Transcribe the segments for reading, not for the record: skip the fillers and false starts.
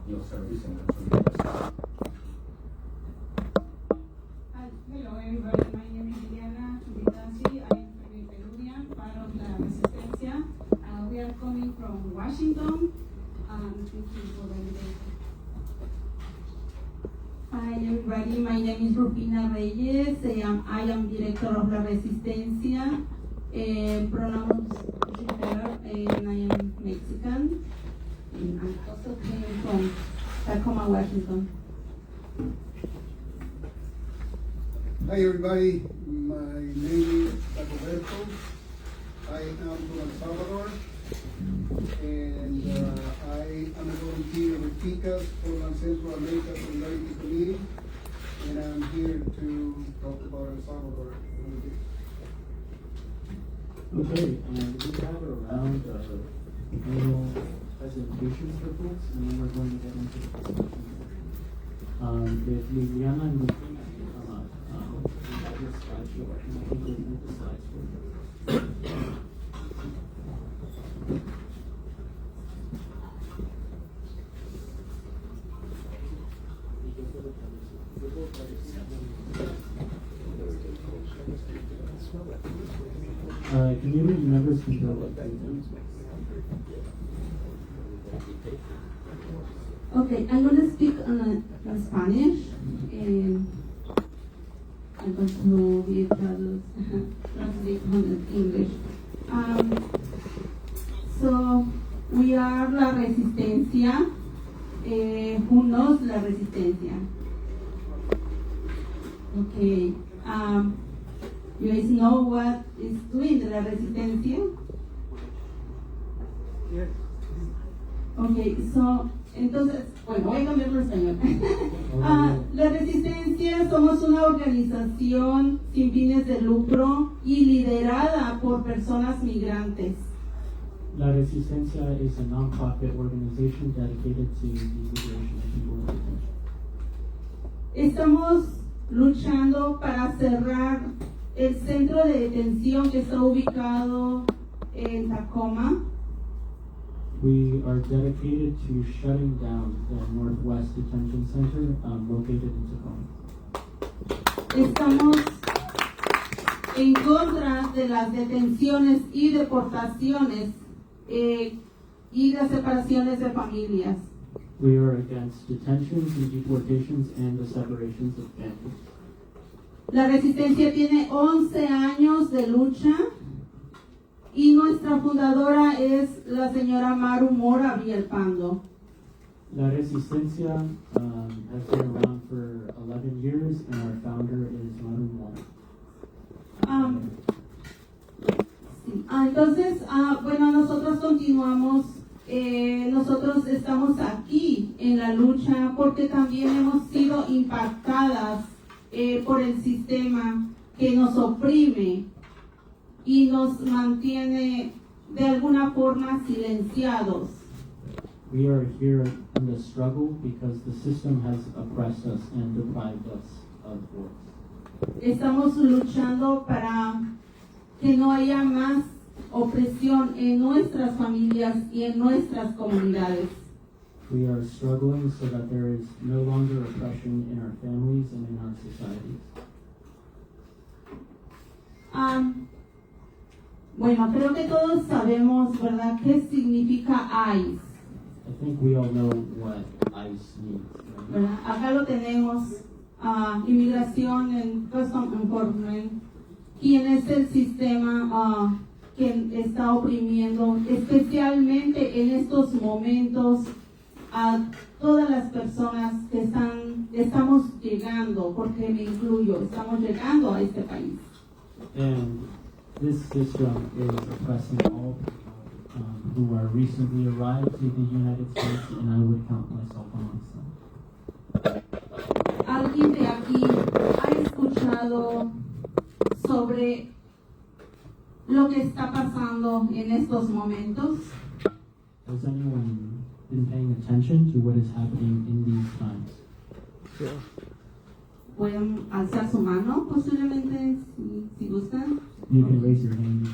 service en nuestro universidad. Hello everybody, my name is Diana Chubitashi. I'm a Peruvian, part of La Resistencia. We are coming from Washington. Thank you for the invitation. Hi everybody, my name is Rufina Reyes. I am director of La Resistencia. Pronouns her, and I am Mexican. And I also came from Tacoma, Washington. Hi everybody, my name is Vento. I am from El Salvador, and I am a volunteer with PCASC for Central America Solidarity Committee, and I'm here to talk about El Salvador. Okay, and we have around little presentations for folks, and then we're going to get into the discussion. If Liliana and Rufina can come up, we have this slideshow. I think we'll move the slides for you. Community members can go like that. Okay, I'm going to speak in Spanish, and I'm going to be translate in English. So, we are La Resistencia, juntos La Resistencia. Okay, you guys know what is doing La Resistencia? Yes. Okay, so, entonces, bueno, voy a cambiarlo en español. La Resistencia somos una organización sin fines de lucro y liderada por personas migrantes. La Resistencia is a non-profit organization dedicated to the liberation of people in detention. Estamos luchando para cerrar el centro de detención que está ubicado en Tacoma. We are dedicated to shutting down the Northwest Detention Center located in Tacoma. Estamos en contra de las detenciones y deportaciones y las separaciones de familias. We are against detentions and deportations and the separations of families. La Resistencia tiene 11 años de lucha y nuestra fundadora es la señora Maru Mora Villalpando. La Resistencia has been around for 11 years and our founder is Maru Mora. Entonces, bueno, nosotros continuamos, nosotros estamos aquí en la lucha porque también hemos sido impactadas por el sistema que nos oprime y nos mantiene de alguna forma silenciados. We are here in the struggle because the system has oppressed us and deprived us of voice. Estamos luchando para que no haya más opresión en nuestras familias y en nuestras comunidades. We are struggling so that there is no longer oppression in our families and in our societies. Bueno, creo que todos sabemos, ¿verdad?, qué significa ICE. I think we all know what ICE means, right? ¿Verdad? Acá lo tenemos, inmigración en Custom Enforcement, quien es el sistema que está oprimiendo, especialmente en estos momentos, a todas las personas que estamos llegando, porque me incluyo, estamos llegando a este país. And this system is oppressing all people who are recently arrived to the United States, and I would count myself amongst them. ¿Alguien de aquí ha escuchado sobre lo que está pasando en estos momentos? Has anyone been paying attention to what is happening in these times? Pueden alzar su mano, posiblemente, si gustan. You can raise your hand.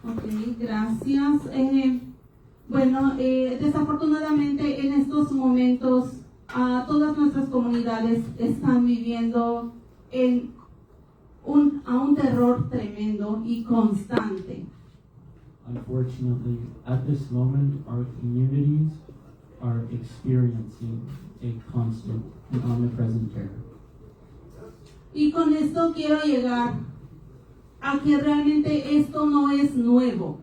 Ok, gracias. Bueno, desafortunadamente en estos momentos momentos todas nuestras comunidades están viviendo a un terror tremendo y constante. Unfortunately, at this moment, our communities are experiencing a constant and omnipresent terror. Y con esto quiero llegar a que realmente esto no es nuevo.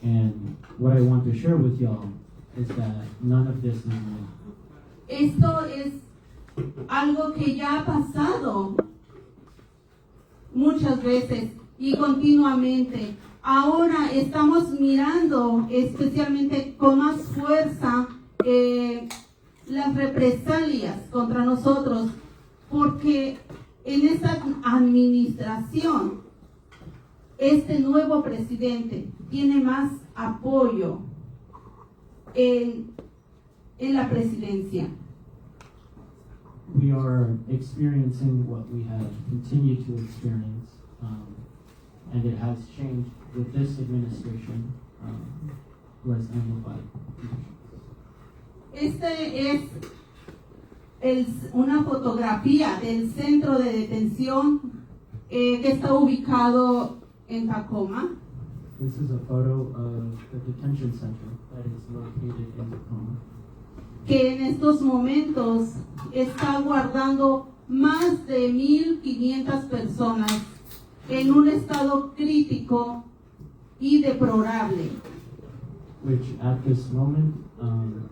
And what I want to share with y'all is that none of this is new. Esto es algo que ya ha pasado muchas veces y continuamente. Ahora estamos mirando especialmente con más fuerza las represalias contra nosotros, porque en esta administración este nuevo presidente tiene más apoyo en la presidencia. We are experiencing what we have continued to experience, and it has changed with this administration, who has amplified conditions. Este es una fotografía del centro de detención que está ubicado en Tacoma. This is a photo of the detention center that is located in Tacoma, Que en estos momentos está guardando más de 1,500 personas en un estado crítico y deplorable. which at this moment,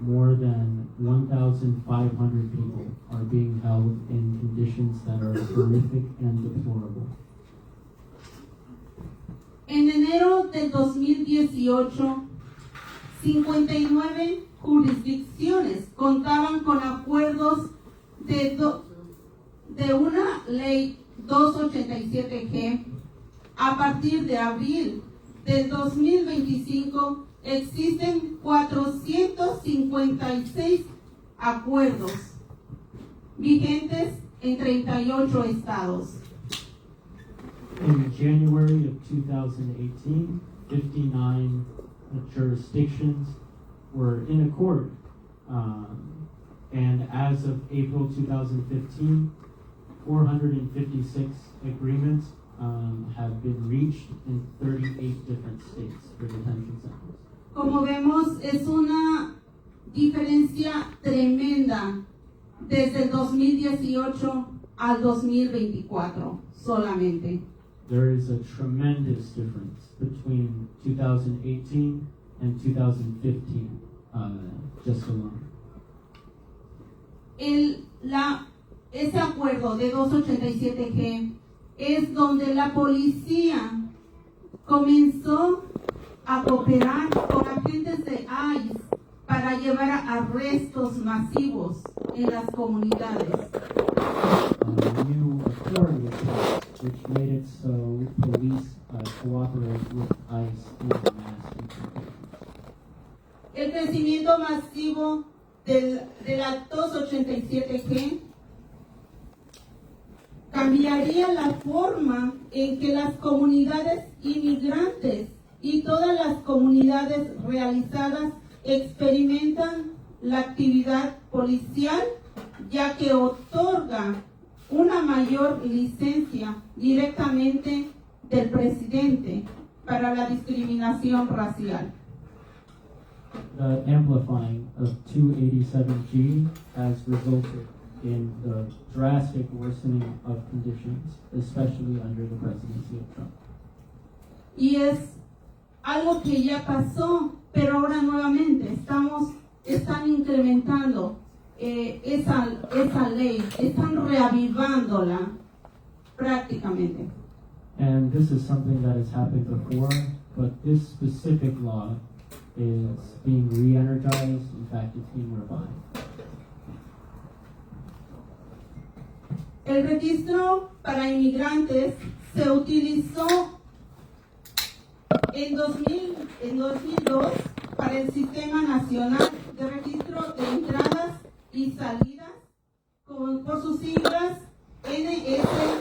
more than 1,500 people are being held in conditions that are horrific and deplorable. En enero del 2018, 59 jurisdicciones contaban con acuerdos de una ley 287G. A partir de abril del 2025 existen 456 acuerdos vigentes en 38 estados. In January of 2018, 59 jurisdictions were in accord, and as of April 2015, 456 agreements have been reached in 38 different states for detention centers. Como vemos, es una diferencia tremenda desde el 2018 al 2024 solamente. There is a tremendous difference between 2018 and 2015, just alone. Ese acuerdo de 287G es donde la policía comenzó a cooperar con agentes de ICE para llevar a arrestos masivos en las comunidades. New authority was passed, which made it so police cooperate with ICE in mass deportations. El crecimiento masivo de la 287G cambiaría la forma en que las comunidades inmigrantes y todas las comunidades realizadas experimentan la actividad policial, ya que otorga una mayor licencia directamente del presidente para la discriminación racial. The amplifying of 287G has resulted in the drastic worsening of conditions, especially under the presidency of Trump. Y es algo que ya pasó, pero ahora nuevamente están incrementando esa ley, están reavivándola prácticamente. And this is something that has happened before, but this specific law is being re-energized. In fact, it's being revived. El registro para inmigrantes se utilizó en 2002 para el Sistema Nacional de Registro de Entradas y Salidas, por sus siglas NSEERS,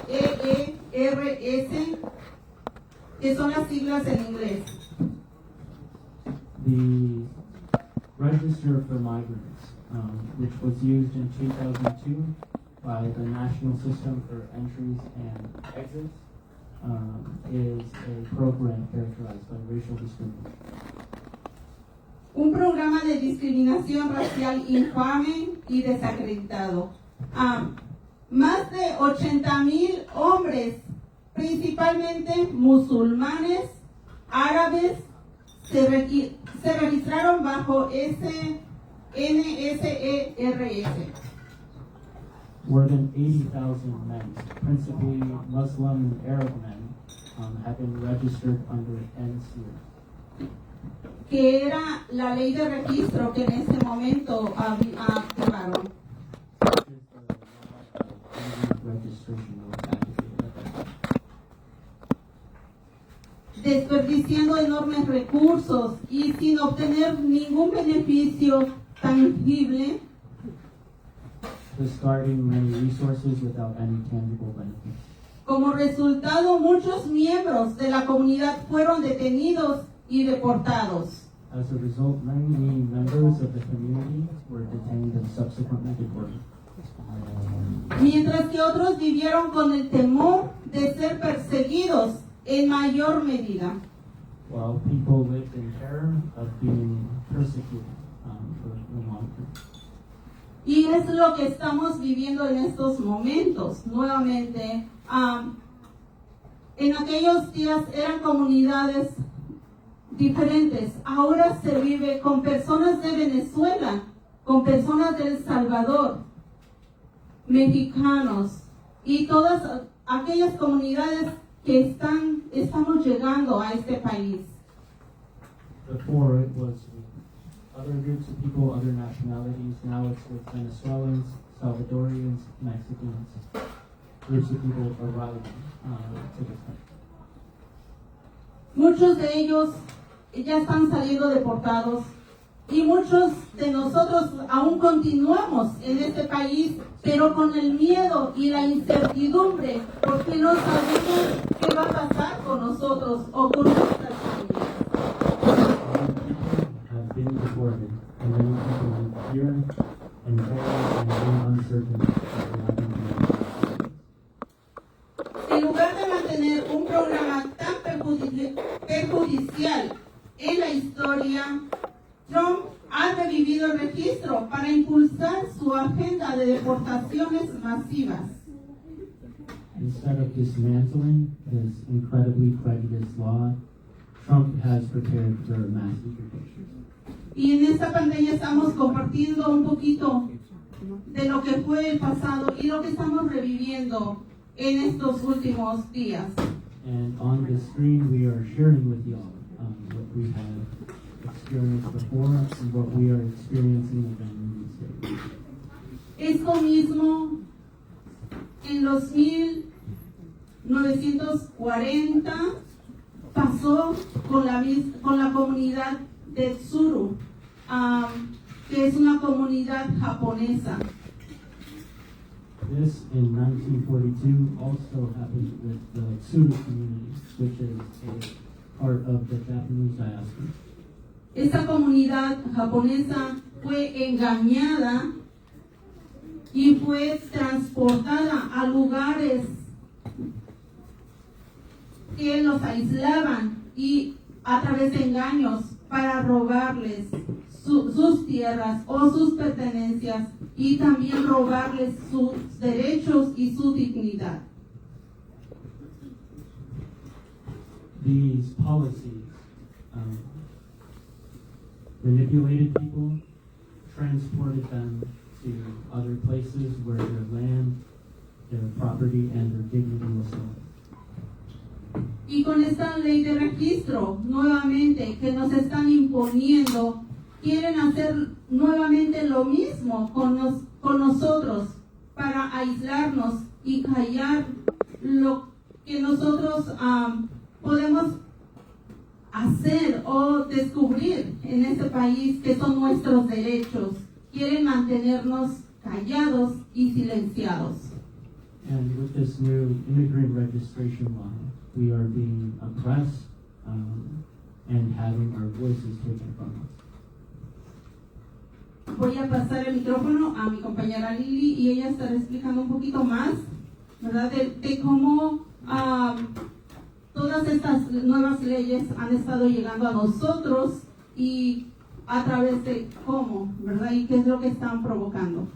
que son las siglas en inglés. The register for migrants, which was used in 2002 by the National System for Entries and Exits, is a program characterized by racial discrimination. Un programa de discriminación racial infame y desacreditado. Más de 80,000 hombres, principalmente musulmanes, árabes, se registraron bajo ese NSERS. More than 80,000 men, principally Muslim and Arab men, have been registered under NSERS. Que era la ley de registro que en ese momento activaron. Desperdiciando enormes recursos y sin obtener ningún beneficio tangible. Discarding many resources without any tangible benefits. Como resultado, muchos miembros de la comunidad fueron detenidos y deportados. As a result, many members of the community were detained and subsequently deported. Mientras que otros vivieron con el temor de ser perseguidos en mayor medida. While people lived in terror of being persecuted for the long term. Y es lo que estamos viviendo en estos momentos. Nuevamente, en aquellos días eran comunidades diferentes. Ahora se vive con personas de Venezuela, con personas de El Salvador, mexicanos y todas aquellas comunidades que estamos llegando a este país. Before it was with other groups of people, other nationalities. Now it's with Venezuelans, Salvadorians, Mexicans, groups of people arriving to this country. Muchos de ellos ya están saliendo deportados y muchos de nosotros aún continuamos en este país, pero con el miedo y la incertidumbre, porque no sabemos qué va a pasar con nosotros o con nuestras familias. Have been deported, and many people live fear and terror and being uncertain that will happen to them. En lugar de mantener un programa tan perjudicial en la historia, Trump ha revivido el registro para impulsar su agenda de deportaciones masivas. Instead of dismantling this incredibly prejudiced law, Trump has prepared for mass deportations. Y en esta pandemia estamos compartiendo un poquito de lo que fue el pasado y lo que estamos reviviendo en estos últimos días. And on the screen, we are sharing with y'all what we have experienced before and what we are experiencing again in these days. Esto mismo en los 1940 pasó con la comunidad de Tsuru, que es una comunidad japonesa. This in 1942 also happened with the Tsuru community, which is a part of the Japanese diaspora. Esta comunidad japonesa fue engañada y fue transportada a lugares que los aislaban y a través de engaños para robarles sus tierras o sus pertenencias y también robarles sus derechos y su dignidad. These policies manipulated people, transported them to other places where their land, their property, and their dignity was stolen. Y con esta ley de registro, nuevamente, que nos están imponiendo, quieren hacer nuevamente lo mismo con nosotros para aislarnos y callar lo que nosotros podemos hacer o descubrir en este país, que son nuestros derechos. Quieren mantenernos callados y silenciados. And with this new immigrant registration law, we are being oppressed and having our voices taken from us. voy a pasar el micrófono a mi compañera Lili y ella estará explicando un poquito más, ¿verdad? De cómo todas estas nuevas leyes han estado llegando a nosotros y a través de cómo, ¿verdad? Y qué es lo que están provocando.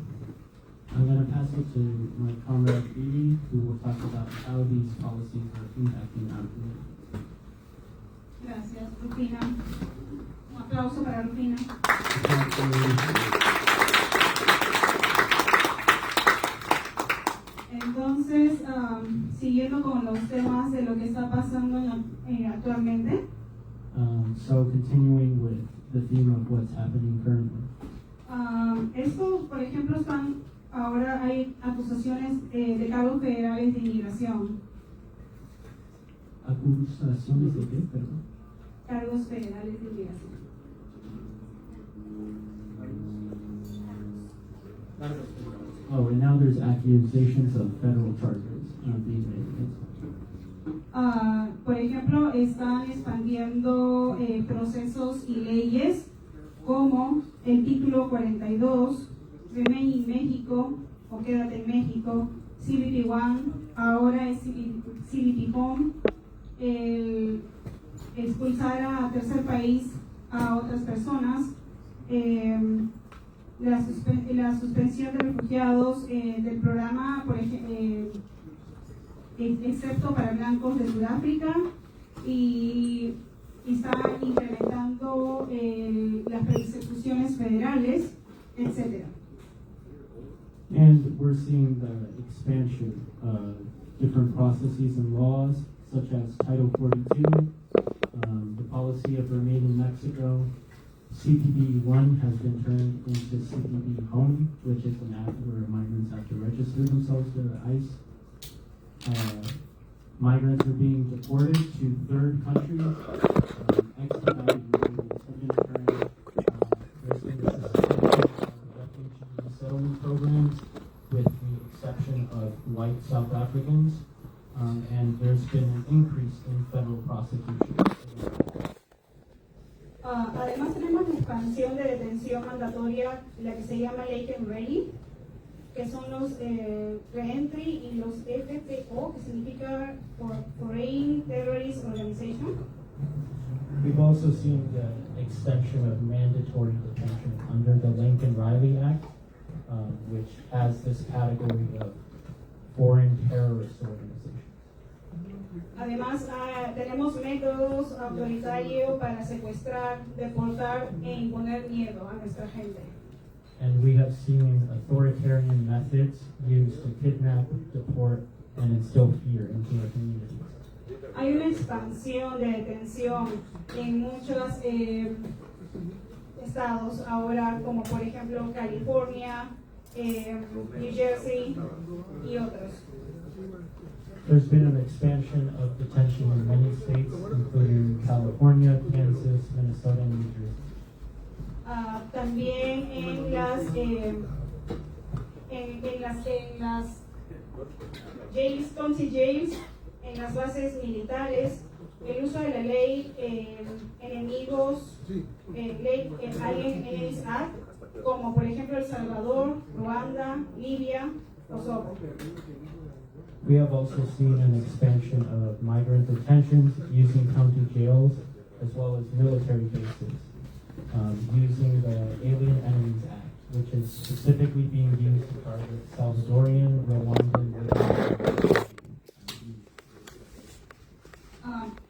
I'm going to pass it to my comrade Edie, who will talk about how these policies are impacting our community. Gracias, Rufina. Un aplauso para Rufina. Entonces, siguiendo con los temas de lo que está pasando actualmente. So continuing with the theme of what's happening currently. Esto, por ejemplo, ahora hay acusaciones de cargos federales de inmigración. ¿Acusaciones de qué, perdón? Cargos federales de inmigración. Oh, and now there's accusations of federal charges being made against them. Por ejemplo, están expandiendo procesos y leyes como el título 42, Remain in México o Quédate en México, CBP One, ahora es CBP Home, el expulsar a tercer país a otras personas, la suspensión de refugiados del programa, por ejemplo, excepto para blancos de Sudáfrica, y está incrementando las persecuciones federales, etc. And we're seeing the expansion of different processes and laws, such as Title 42, the policy of Remain in Mexico. CPB 1 has been turned into CPB Home, which is an app where migrants have to register themselves to ICE. Migrants are being deported to third countries, expedited removals have been occurring. There's been a suspension of refugee settlement programs, with the exception of white South Africans, and there's been an increase in federal prosecution. Además tenemos la expansión de detención mandatoria, la que se llama Late and Ready, que son los Reentry y los FTO, que significa Foreign Terrorist Organization. We've also seen the extension of mandatory detention under the Lincoln-Riley Act, which has this category of foreign terrorist organizations. Además, tenemos métodos autoritarios para secuestrar, deportar e imponer miedo a nuestra gente. And we have seen authoritarian methods used to kidnap, deport, and instill fear into our communities. Hay una expansión de detención en muchos estados ahora, como por ejemplo California, New Jersey y otros. There's been an expansion of detention in many states, including California, Kansas, Minnesota, and New Jersey. También en las jails, county jails, en las bases militares, el uso de la ley enemigos, Alien Enemies Act, como por ejemplo El Salvador, Ruanda, Libia, Kosovo. We have also seen an expansion of migrant detentions using county jails, as well as military bases, using the Alien Enemies Act, which is specifically being used to target Salvadorian, Rwandan,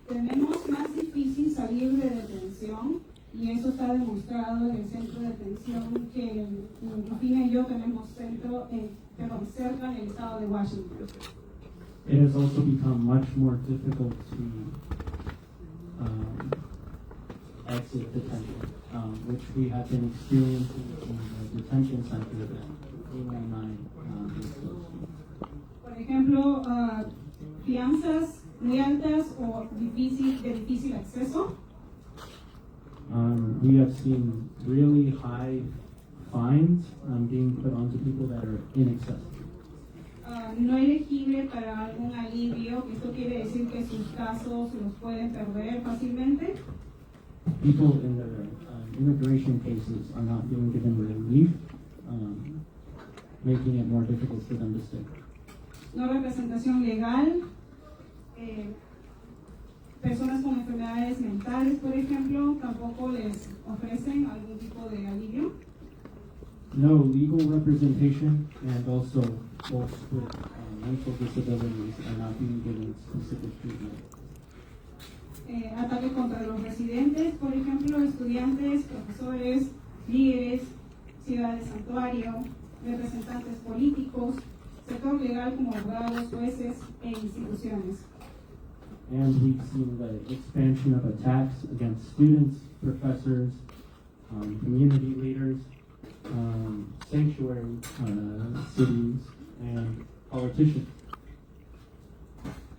Tenemos más difícil salir de detención, y eso está demostrado en el centro de detención que Rufina y yo tenemos cerca en el estado de Washington. It has also become much more difficult to exit detention, which we have been experiencing in the detention center that 819 is close to. Por ejemplo, fianzas muy altas o de difícil acceso. We have seen really high fines being put onto people that are inaccessible. No elegible para algún alivio, que esto quiere decir que sus casos los pueden perder fácilmente. People in their immigration cases are not being given relief leave, making it more difficult for them to stay. No representación legal, personas con enfermedades mentales, por ejemplo, tampoco les ofrecen algún tipo de alivio. No legal representation, and also folks with mental disabilities are not being given specific treatment. Ataques contra los residentes, por ejemplo, estudiantes, profesores, líderes, ciudades santuario, representantes políticos, sector legal como abogados, jueces e instituciones. And we've seen the expansion of attacks against students, professors, community leaders, sanctuary cities, and politicians.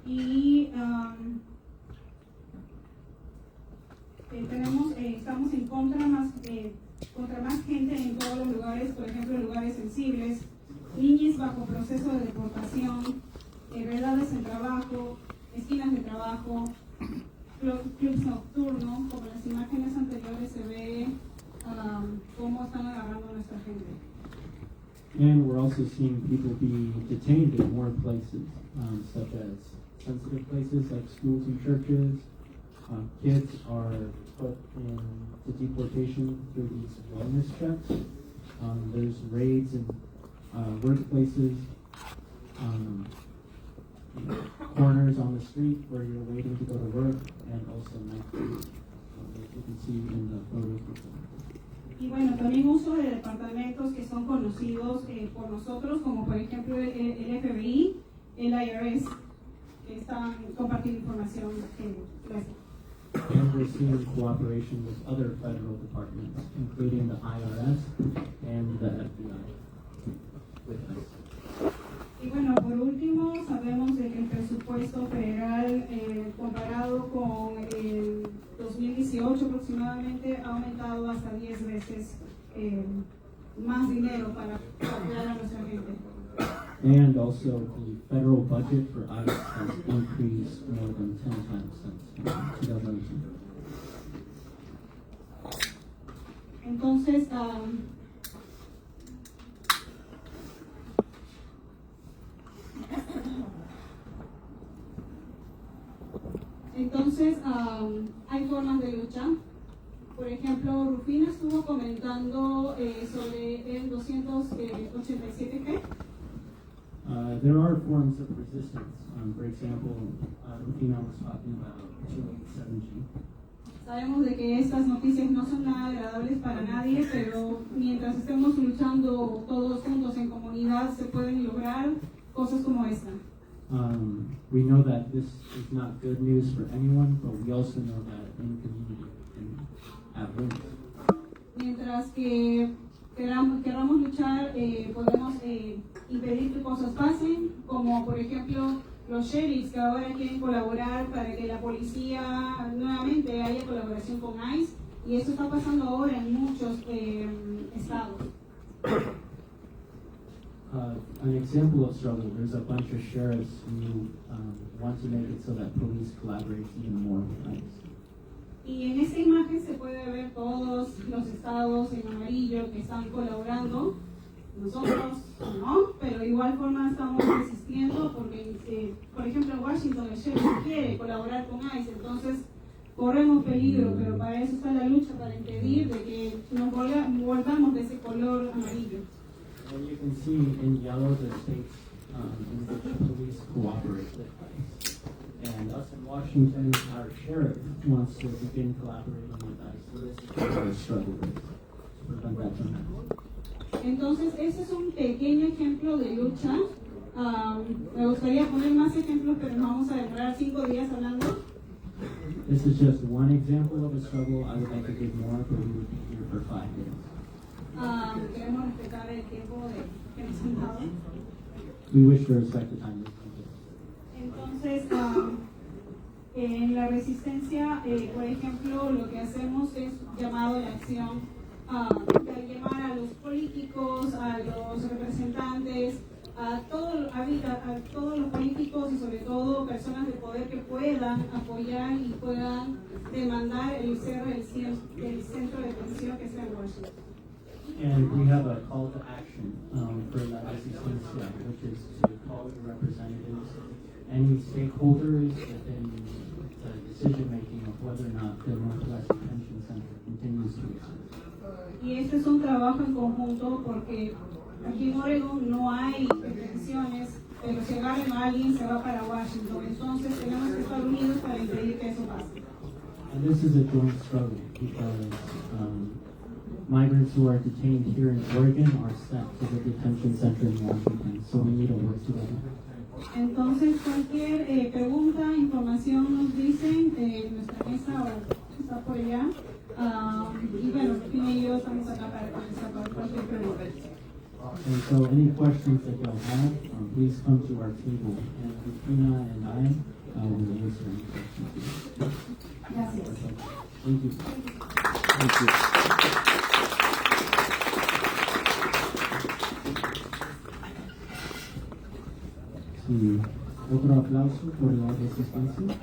Y estamos en contra más gente en todos los lugares, por ejemplo, lugares sensibles, niños bajo proceso de deportación, redades en trabajo, esquinas de trabajo, clubs nocturnos, como en las imágenes anteriores se ve cómo están agarrando a nuestra gente. And we're also seeing people be detained in more places, such as sensitive places like schools and churches. Kids are put into deportation through these wellness checks. There's raids in workplaces, corners on the street where you're waiting to go to work, and also night, as you can see in the photos before. Y bueno, también uso de departamentos que son conocidos por nosotros, como por ejemplo el FBI, el IRS, que están compartiendo información. Gracias. And we're seeing cooperation with other federal departments, including the IRS and the FBI, with us. Y bueno, por último, sabemos de que el presupuesto federal, comparado con el 2018 aproximadamente, ha aumentado hasta 10 veces más dinero para apoyar a nuestra gente. And also, the federal budget for ICE has increased more than 10 times since 2018. Entonces, hay formas de lucha. Por ejemplo, Rufina estuvo comentando sobre el 287G. There are forms of resistance. For example, Rufina was talking about 287G. Sabemos de que estas noticias no son nada agradables para nadie, pero mientras estemos luchando todos juntos en comunidad, se pueden lograr cosas como esta. We know that this is not good news for anyone, but we also know that in community can have wins. Mientras que queramos luchar, podemos impedir que cosas pasen, como por ejemplo los sheriffs que ahora quieren colaborar para que la policía nuevamente haya colaboración con ICE, y eso está pasando ahora en muchos estados. An example of struggle, there's a bunch of sheriffs who want to make it so that police collaborate even more with ICE. Y en esta imagen se puede ver todos los estados en amarillo que están colaborando. Nosotros no, pero de igual forma estamos resistiendo porque, por ejemplo, en Washington el sheriff quiere colaborar con ICE, entonces corremos peligro, pero para eso está la lucha, para impedir de que nos volvamos de ese color amarillo. And you can see in yellow the states in which police cooperate with ICE. And us in Washington, our sheriff wants to begin collaborating with ICE. So this is what our struggle is, to prevent that from happening. Entonces, ese es un pequeño ejemplo de lucha. Me gustaría poner más ejemplos, pero nos vamos a demorar 5 días hablando. This is just one example of a struggle. I would like to give more, but we would be here for 5 days. Queremos respetar el tiempo que nos han dado. We wish to respect the time. Entonces, en la resistencia, por ejemplo, lo que hacemos es llamado a la acción, llamar a los políticos, a los representantes, a todos los políticos y sobre todo personas de poder que puedan apoyar y puedan demandar el ser el centro de atención que sea en Washington. And we have a call to action for La Resistencia, which is to call the representatives, any stakeholders within the decision-making of whether or not the Northwest Detention Center continues to exist. Y este es un trabajo en conjunto porque aquí en Oregon no hay detenciones, pero si agarran a alguien se va para Washington. Entonces tenemos que estar unidos para impedir que eso pase. And this is a joint struggle because migrants who are detained here in Oregon are sent to the detention center in Washington, so we need to work together. Entonces cualquier pregunta, información nos dicen de nuestra mesa o está por allá. Y bueno, Latina y yo estamos acá para contestar cualquier pregunta. And so any questions that y'all have, please come to our table, and Latina and I will answer any questions. Gracias. Thank you. Thank you. Sí. Otro aplauso por la resistencia.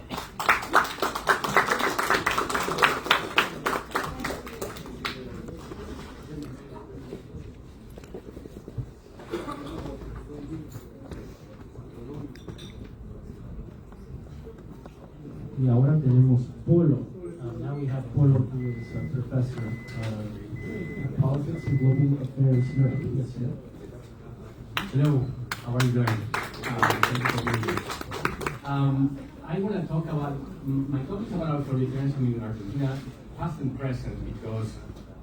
Y ahora tenemos Polo. Now we have Polo, who is a professor of politics and global affairs here at PCASC. Hello, how are you doing? Thank you for being here. I want to talk about, my topic is about authoritarianism in Argentina, past and present, because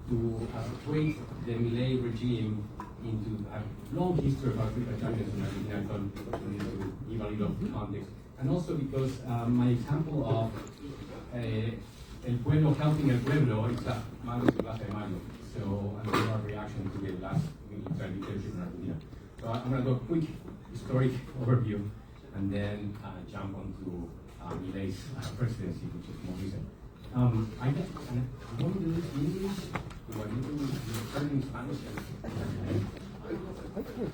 to equate the Milei regime into a long history of authoritarianism in Argentina, I thought we need to give a little context. And also because my example of el pueblo helping el pueblo is a Mayo Plaza de Mayo. So, and our reaction to the last military dictatorship in Argentina. So I'm going to do a quick historic overview and then jump onto Milei's presidency, which is more recent. I want to do this in English, or I need to turn in Spanish.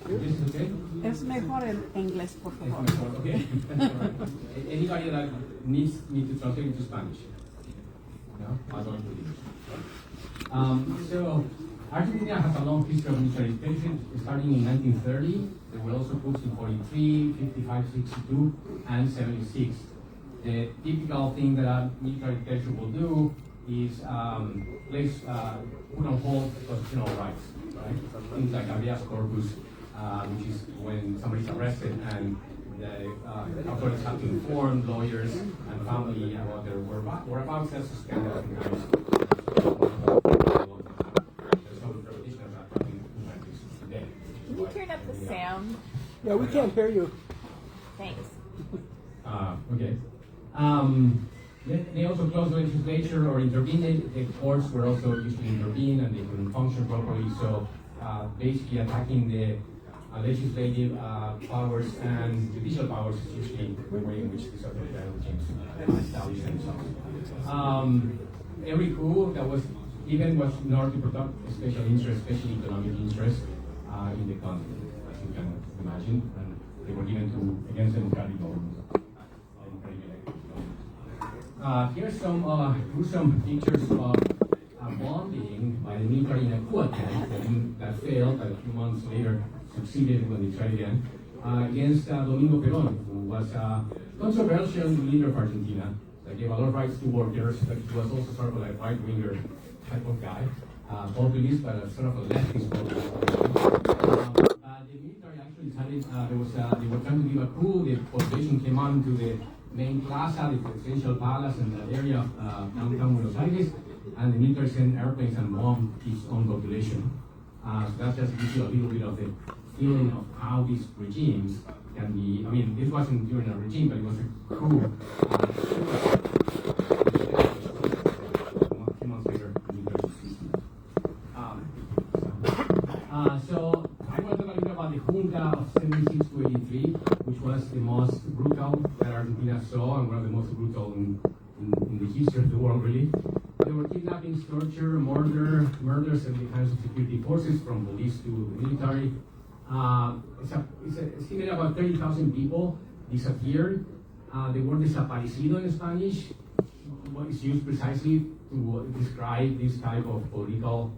This is okay? Es mejor en inglés, por favor. Okay. Anybody that needs me to translate into Spanish? No? I don't do it. So, Argentina has a long history of military dictatorship, starting in 1930. There were also coups in 43, 55, 62, and 76. The typical thing that a military dictator will do is put on hold constitutional rights, right? Things like habeas corpus, which is when somebody's arrested and the authorities have to inform lawyers and family about their whereabouts. That's a scandal. Can you turn up the sound? Yeah, we can't hear you. Thanks. Okay. They also closed the legislature or intervened. The courts were also used to intervene and they couldn't function properly. So basically attacking the legislative powers and judicial powers is usually the way in which these authoritarian regimes establish themselves. Every coup that was given was in order to protect special interests, especially economic interests in the country, as you can imagine, and they were given to against democratic governments. Here's some gruesome pictures of a bombing by the military in a coup attempt that failed, but a few months later succeeded when they tried again, against Domingo Perón, who was a controversial leader of Argentina that gave a lot of rights to workers, but he was also sort of like a right-winger type of guy, populist, but a sort of a leftist populist. The military actually decided they were trying to give a coup. The population came on to the main plaza, the presidential palace, in that area of downtown Buenos Aires, and the military sent airplanes and bombed its own population. So that just gives you a little bit of the feeling of how these regimes can be. I mean, this wasn't during a regime, but it was a coup. A few months later, the military succeeded. So I want to talk a little about the junta of 76 to 83, which was the most brutal that Argentina saw and one of the most brutal in the history of the world, really. There were kidnappings, torture, murders, and the kinds of security forces, from police to the military. It's estimated about 30,000 people disappeared. The word desaparecido in Spanish is used precisely to describe this type of political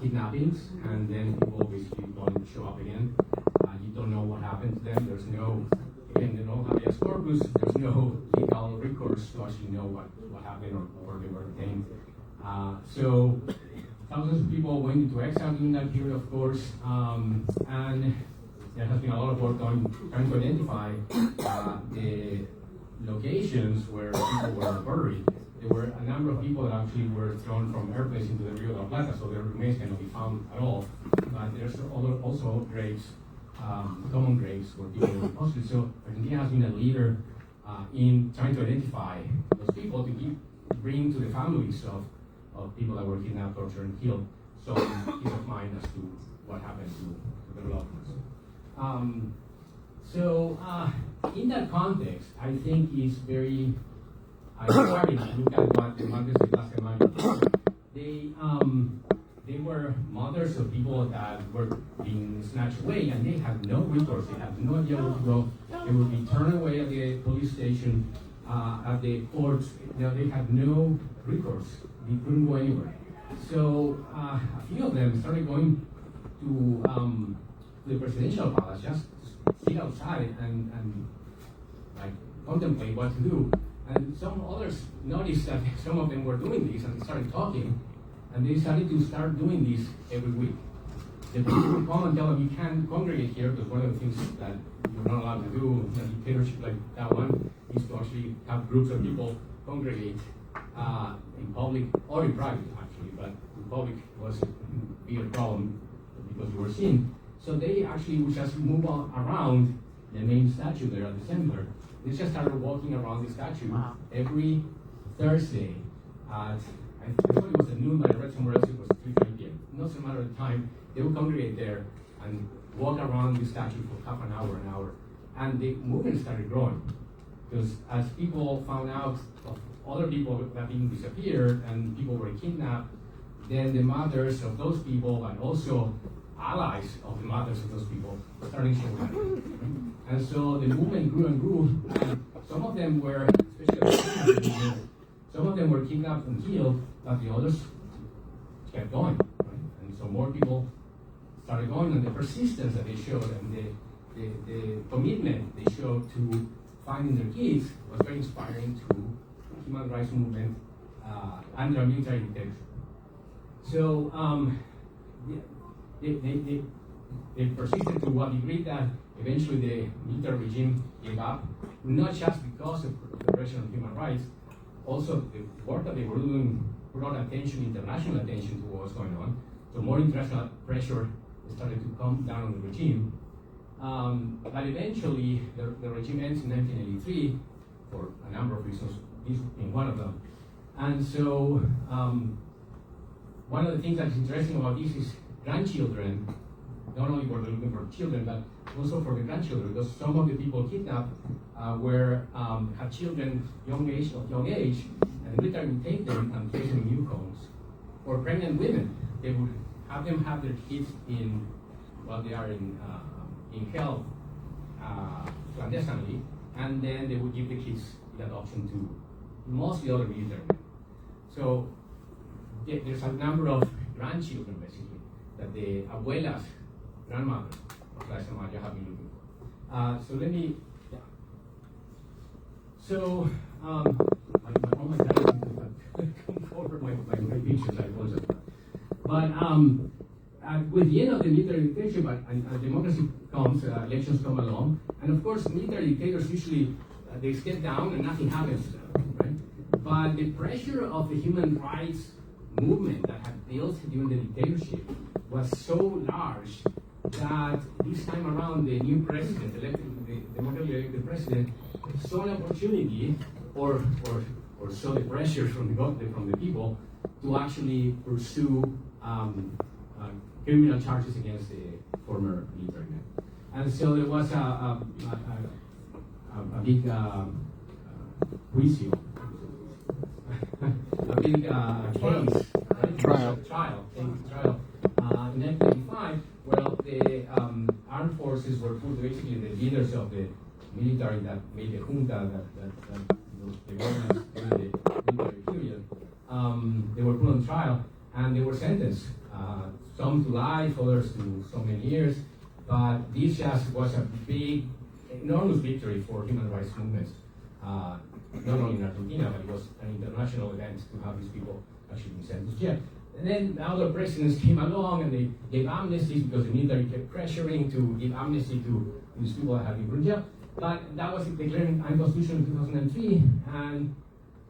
kidnappings, and then people basically don't show up again. You don't know what happened to them. There's no, again, they don't have habeas corpus. There's no legal recourse to actually know what happened or they were detained. So thousands of people went into exile during that period, of course, and there has been a lot of work trying to identify the locations where people were buried. There were a number of people that actually were thrown from airplanes into the Rio de la Plata, so their remains cannot be found at all. But there's also graves, common graves where people were deposited. So Argentina has been a leader in trying to identify those people to bring to the families of people that were kidnapped, tortured, and killed some peace of mind as to what happened to their loved ones. So in that context, I think it's very inspiring to look at what the mothers de Casa Mayo. They were mothers of people that were being snatched away, and they had no recourse. They had no idea where to go. They would be turned away at the police station, at the courts. They had no recourse. They couldn't go anywhere. So a few of them started going to the presidential palace, just sit outside and like contemplate what to do. And some others noticed that some of them were doing this and started talking, and they decided to start doing this every week. The police would come and tell them, you can't congregate here, because one of the things that you're not allowed to do in a dictatorship like that one is to actually have groups of people congregate in public or in private, actually, but in public was a bigger problem because you were seen. So they actually would just move around the main statue there at the center. They just started walking around the statue every Thursday at, I thought it was at noon, but I read somewhere else it was 3:30 p.m. No matter the time, they would congregate there and walk around the statue for half an hour. And the movement started growing. Because as people found out of other people that being disappeared and people were kidnapped, then the mothers of those people and also allies of the mothers of those people started showing up. And so the movement grew and grew. And some of them were, especially some of them were kidnapped and killed, but the others kept going. Right? And so more people started going, and the persistence that they showed and the commitment they showed to finding their kids was very inspiring to the human rights movement under a military dictatorship. So they persisted to a degree that eventually the military regime gave up, not just because of repression of human rights, also the work that they were doing brought attention, international attention to what was going on. So more international pressure started to come down on the regime. But eventually the regime ends in 1983 for a number of reasons, this being one of them. And so one of the things that's interesting about this is grandchildren, not only were they looking for children, but also for the grandchildren, because some of the people kidnapped had children young age, and the military would take them and place them in new homes. Or pregnant women, they would have them have their kids while they are in held clandestinely, and then they would give the kids the adoption to mostly other military men. So there's a number of grandchildren, basically, that the abuelas, grandmother of Casa Mayo have been looking for. So let me, yeah. So, oh my God, I come forward my pictures, I apologize. But with the end of the military dictatorship and democracy comes, elections come along, and of course military dictators usually they step down and nothing happens to them, right? But the pressure of the human rights movement that had built during the dictatorship was so large that this time around the new president, the democratically elected president, saw an opportunity or saw the pressure from the people to actually pursue criminal charges against the former military men. And so there was a big juicio, a big case, right? Trial in 1985. Well, the armed forces were put, basically the leaders of the military that made the junta, the government during the military period, they were put on trial and they were sentenced some to life, others to so many years. But this just was a big, enormous victory for human rights movements, not only in Argentina, but it was an international event to have these people actually be sentenced to jail. And then other presidents came along and they gave amnesties because the military kept pressuring to give amnesty to these people that had been put in jail. But that was declared unconstitutional in 2003, and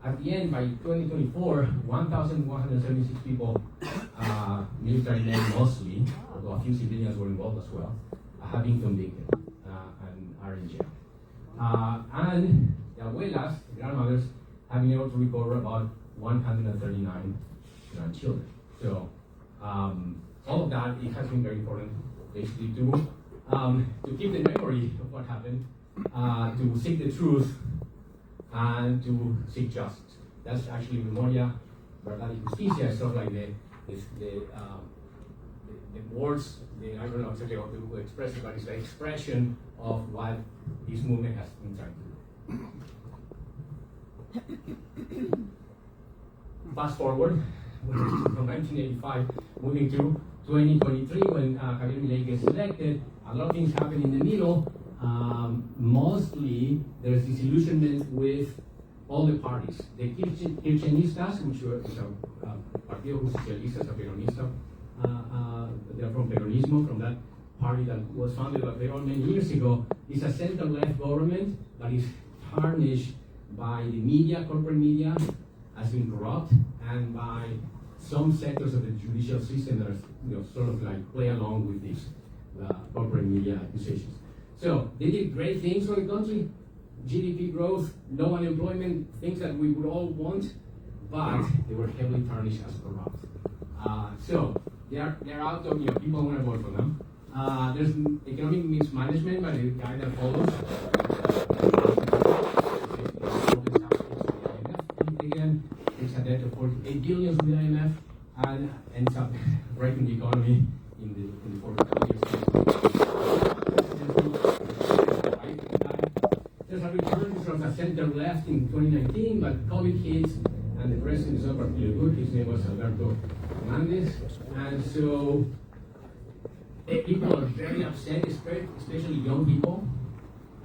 at the end, by 2024, 1,176 people, military men mostly, although a few civilians were involved as well, have been convicted and are in jail. And the abuelas, the grandmothers, have been able to recover about 139 grandchildren. So all of that, it has been very important, basically, to keep the memory of what happened, to seek the truth, and to seek justice. That's actually memoria, verdad y justicia. It's sort of like the words, I don't know exactly how to express it, but it's the expression of what this movement has been trying to do. Fast forward from 1985, moving to 2023, when Javier Milei gets elected. A lot of things happen in the middle. Mostly, there's disillusionment with all the parties. The Kirchneristas, which is a Partido Justicialista, a Peronista, they're from Peronismo, from that party that was founded by Perón many years ago, is a center-left government that is tarnished by the media, corporate media, has been corrupt, and by some sectors of the judicial system that are sort of like play along with these corporate media accusations. So they did great things for the country, GDP growth, low unemployment, things that we would all want, but they were heavily tarnished as corrupt. So they're out of, people want to vote for them. There's economic mismanagement by the guy that follows. Again, it's a debt of 48 billion to the IMF and ends up breaking the economy in the 4 years. There's a return from the center left in 2019, but COVID hits and the president is not particularly good. His name was Alberto Hernandez. And so people are very upset, especially young people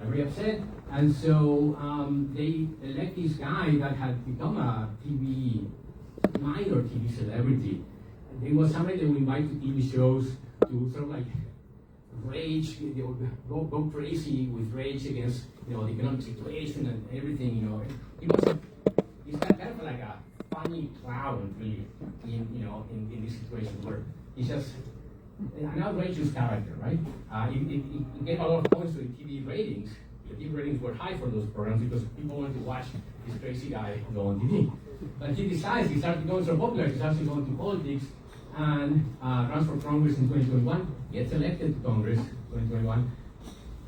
are very upset. And so they elect this guy that had become a minor TV celebrity. It was somebody they would invite to TV shows to sort of like rage, they would go crazy with rage against the economic situation and everything. He's kind of like a funny clown, really, in this situation where he's just an outrageous character, right? He gave a lot of points to the TV ratings. The TV ratings were high for those programs because people wanted to watch this crazy guy go on TV. But he decides, he started going so popular, he starts to go into politics and runs for Congress in 2021, gets elected to Congress 2021,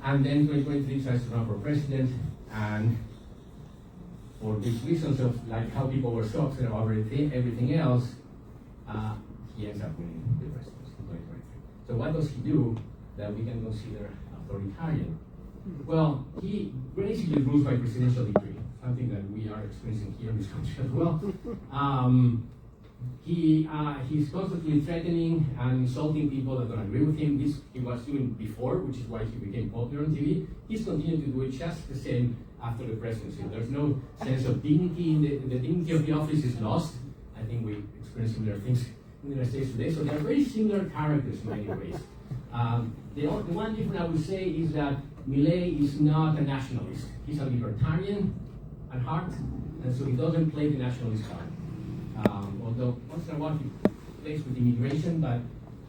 and then 2023 tries to run for president, and for these reasons of like how people were so upset about everything else, he ends up winning the presidency in 2023. So what does he do that we can consider authoritarian? Well, he basically rules by presidential decree, something that we are experiencing here in this country as well. He's constantly threatening and insulting people that don't agree with him. This he was doing before, which is why he became popular on TV. He's continuing to do it just the same after the presidency. There's no sense of dignity. The dignity of the office is lost. I think we experience similar things in the United States today. So they're very similar characters in many ways. The one difference I would say is that Milei is not a nationalist. He's a libertarian at heart, and so he doesn't play the nationalist card. Although once in a while he plays with immigration, but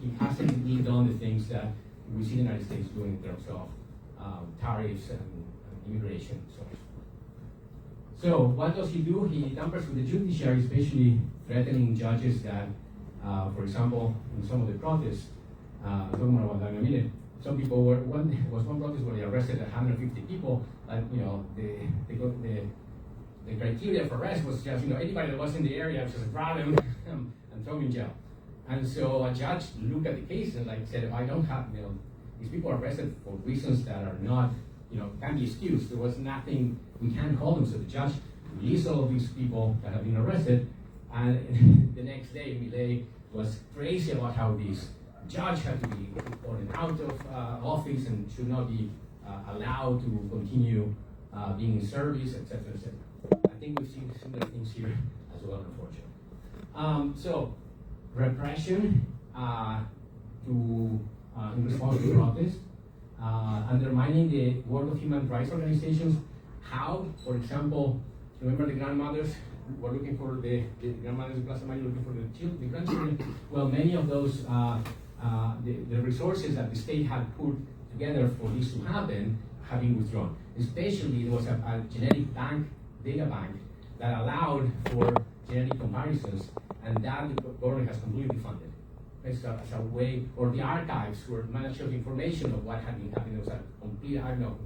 he hasn't really done the things that we see the United States doing in terms of tariffs and immigration and so on. So what does he do? He tampers with the judiciary, especially threatening judges that, for example, in some of the protests, talking about some people were, one protest where they arrested 150 people, and the criteria for arrest was just, anybody that was in the area, just grab him and throw him in jail. And so a judge looked at the case and said, I don't have, these people are arrested for reasons that are not, can be excused. There was nothing, we can't hold them. So the judge released all of these people that have been arrested, and the next day, Milei was crazy about how this judge had to be ordered out of office and should not be allowed to continue being in service, etc., etc. I think we've seen similar things here as well, unfortunately. So, repression in response to protest, undermining the work of human rights organizations. How, for example, remember the grandmothers were looking for the grandmothers in Plaza Mayo looking for the grandchildren? Well, many of those the resources that the state had put together for this to happen have been withdrawn. Especially there was a genetic bank, data bank, that allowed for genetic comparisons, and that the government has completely funded. As a way, or the archives were managed of information of what had been happening. There was a complete,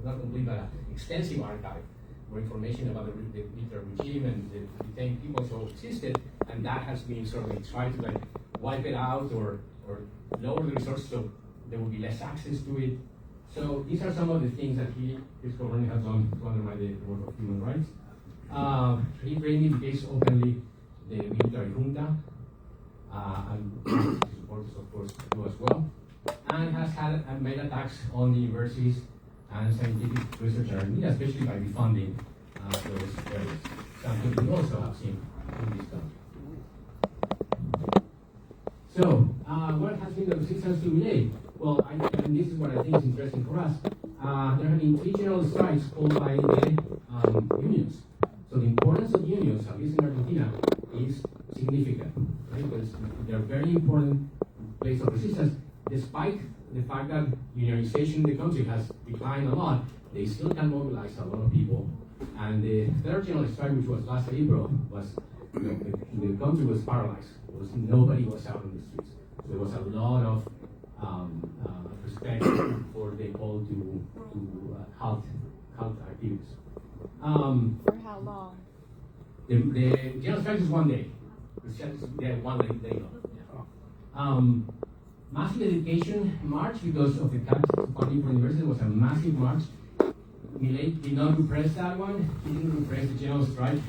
not complete, but an extensive archive where information about the military regime and the detained people so existed, and that has been sort of tried to like wipe it out or lower the resources so there will be less access to it. So these are some of the things that his government has done to undermine the work of human rights. He reivindicates openly the military junta, and his supporters, of course, do as well, and has had made attacks on the universities and scientific research area, especially by defunding those areas. Something we also have seen in this country. So, what has been the resistance to delay? Well, and this is what I think is interesting for us. There have been 3 general strikes called by the unions. So the importance of unions, at least in Argentina, is significant, right? Because they're a very important place of resistance, despite the fact that unionization in the country has declined a lot. They still can mobilize a lot of people. And the 3rd general strike, which was last April, was the country was paralyzed. Nobody was out in the streets. So there was a lot of respect for the call to halt activities. For how long? The general strike is 1 day. Yeah, 1 day long. Massive education march because of the cuts funding for university was a massive march. Milei did not repress that one. He didn't repress the general strike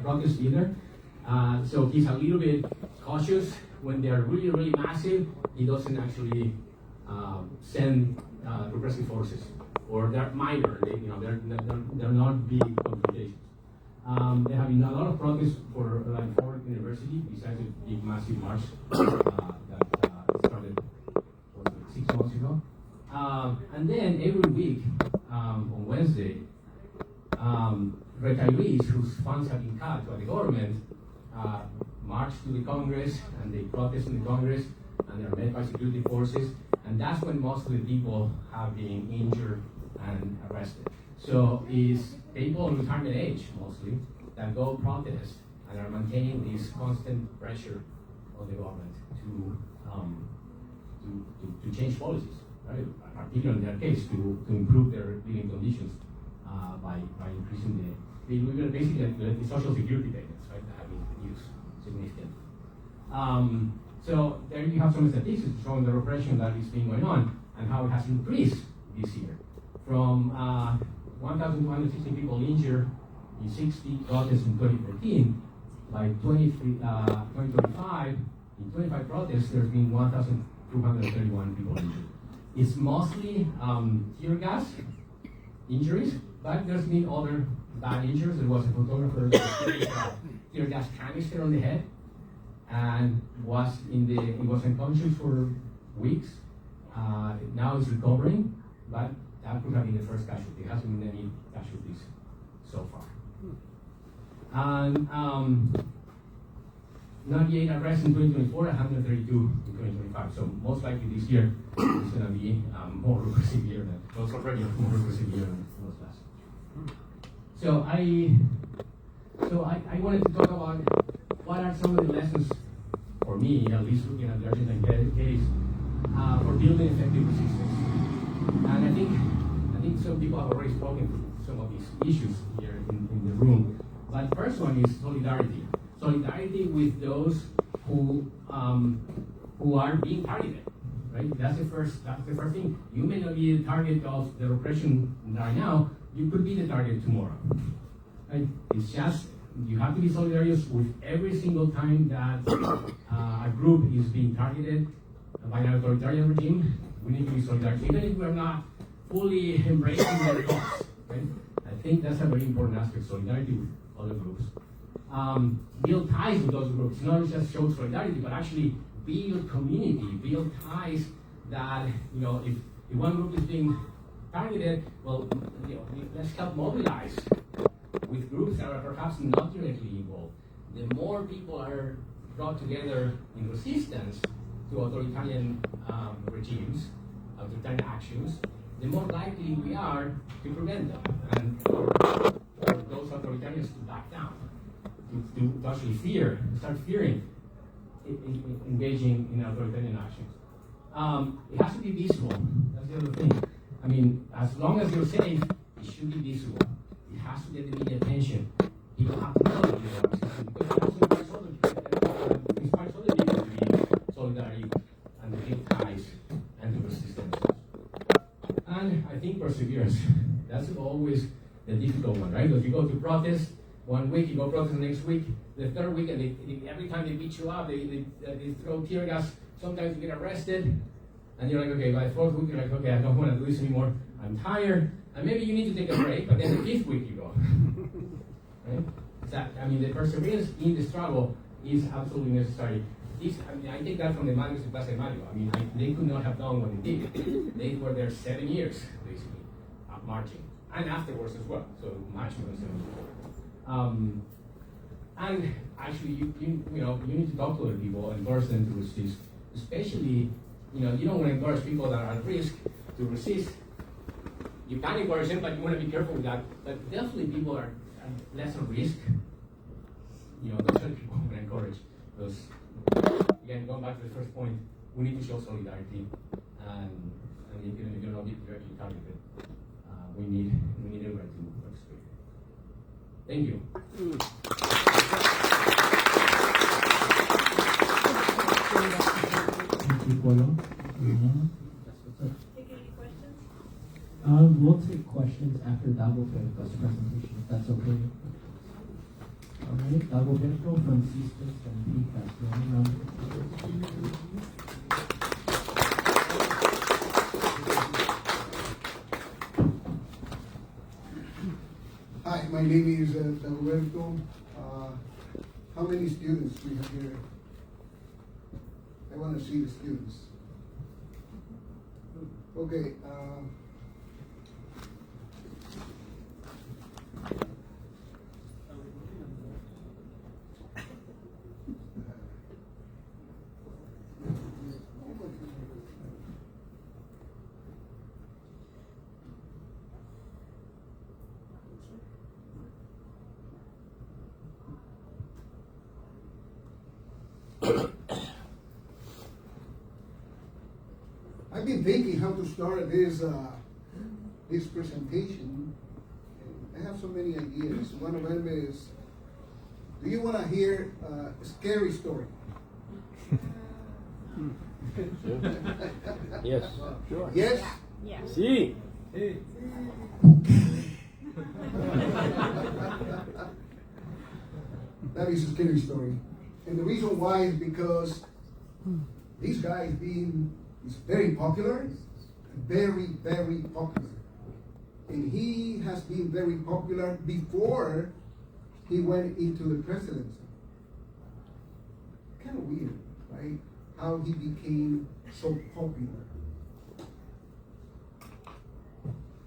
protest either. So he's a little bit cautious when they are really, really massive. He doesn't actually send repressive forces, or they're minor. They're not big confrontations. There have been a lot of protests for Ford University besides the big massive march that started 6 months ago. And then every week on Wednesday, retirees whose funds have been cut by the government march to the Congress, and they protest in the Congress, and they're met by security forces, and that's when most of the people have been injured and arrested. So it's people in retirement age mostly that go protest and are maintaining this constant pressure on the government to change policies, right? Particularly in their case to improve their living conditions by increasing basically the social security payments, right, that have been reduced significantly. So there you have some statistics showing the repression that is being going on and how it has increased this year. From 1,260 people injured in 60 protests in 2014, by 2025, in 25 protests, there's been 1,231 people injured. It's mostly tear gas injuries, but there's been other bad injuries. There was a photographer that put a tear gas canister on the head and was unconscious for weeks. Now it's recovering, but that could have been the first casualty. There hasn't been any casualties so far. And not yet arrests in 2024, 132 in 2025. So most likely this year is going to be more repressive year than, well, already more repressive year than was last. So I wanted to talk about what are some of the lessons, for me, at least looking at the Argentine case, for building effective resistance. And I think some people have already spoken to some of these issues here in the room. But the first one is solidarity. Solidarity with those who are being targeted, right? That's the first thing. You may not be the target of the repression right now. You could be the target tomorrow, right? It's just you have to be solidarious with every single time that a group is being targeted by an authoritarian regime. We need to be solidarious, even if we're not fully embracing their cause. Right? I think that's a very important aspect: solidarity with other groups. Build ties with those groups, not just show solidarity, but actually build community, build ties that, if one group is being targeted, well, let's help mobilize with groups that are perhaps not directly involved. The more people are brought together in resistance to authoritarian regimes, authoritarian actions, the more likely we are to prevent them and for those authoritarians to back down, to actually start fearing engaging in authoritarian actions. It has to be visible. That's the other thing. I mean, as long as you're safe, it should be visible. It has to get the media attention. People have to know that you're existing, because it also inspires other people to be solidary and to build ties and to resist themselves. And I think perseverance. That's always the difficult one, right? Because you go to protest 1 week, you go protest the next week, the third week, and every time they beat you up, they throw tear gas. Sometimes you get arrested, and you're like, okay, by the fourth week, you're like, okay, I don't want to do this anymore. I'm tired, and maybe you need to take a break, but then the fifth week you go. Right? The perseverance in the struggle is absolutely necessary. I take that from the Mayos in Casa Mayo. They could not have done what they did. They were there 7 years, basically, marching, and afterwards as well. So much more than 7 years. And actually, you need to talk to other people and encourage them to resist. Especially, you don't want to encourage people that are at risk to resist. You can encourage them, but you want to be careful with that. But definitely, people are less at risk. Those are the people we encourage. Because, again, going back to the first point, we need to show solidarity, and even if you're not directly targeted, we need everyone to participate. Thank you. Thank you, Pueblo. Take any questions? We'll take questions after Dagoberto's presentation, if that's okay. All right, Dagoberto from C6 and PCASC. Hi, my name is Dagoberto. How many students we have here? I want to see the students. Okay. I've been thinking how to start this presentation. I have so many ideas. One of them is, do you want to hear a scary story? Yes. Sure. Yes? Yeah. Sí. That is a scary story. And the reason why is because this guy is very popular, very, very popular. And he has been very popular before he went into the presidency. Kind of weird, right? How he became so popular.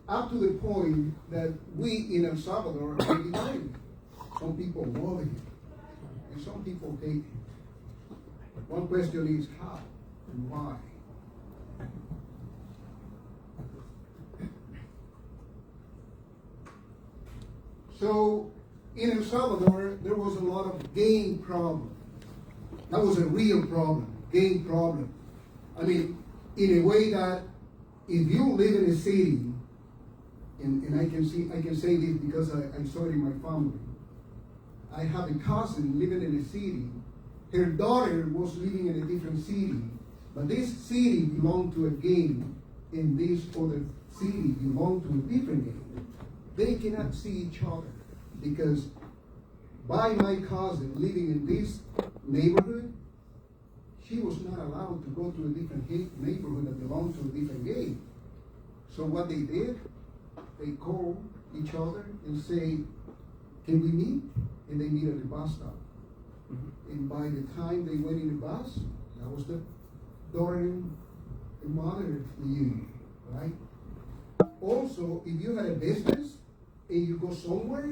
Up to the point that we in El Salvador are divided. Some people love him, and some people hate him. One question is how and why? So, in El Salvador, there was a lot of gang problem. That was a real problem, gang problem. In a way that if you live in a city, and I can say this because I saw it in my family. I have a cousin living in a city. Her daughter was living in a different city, but this city belonged to a gang, and this other city belonged to a different gang. They cannot see each other because by my cousin living in this neighborhood, she was not allowed to go to a different neighborhood that belonged to a different gang. So what they did, they called each other and say, can we meet? And they meet at the bus stop. And by the time they went in the bus, that was the daughter and mother reunion, right? Also, if you had a business and you go somewhere,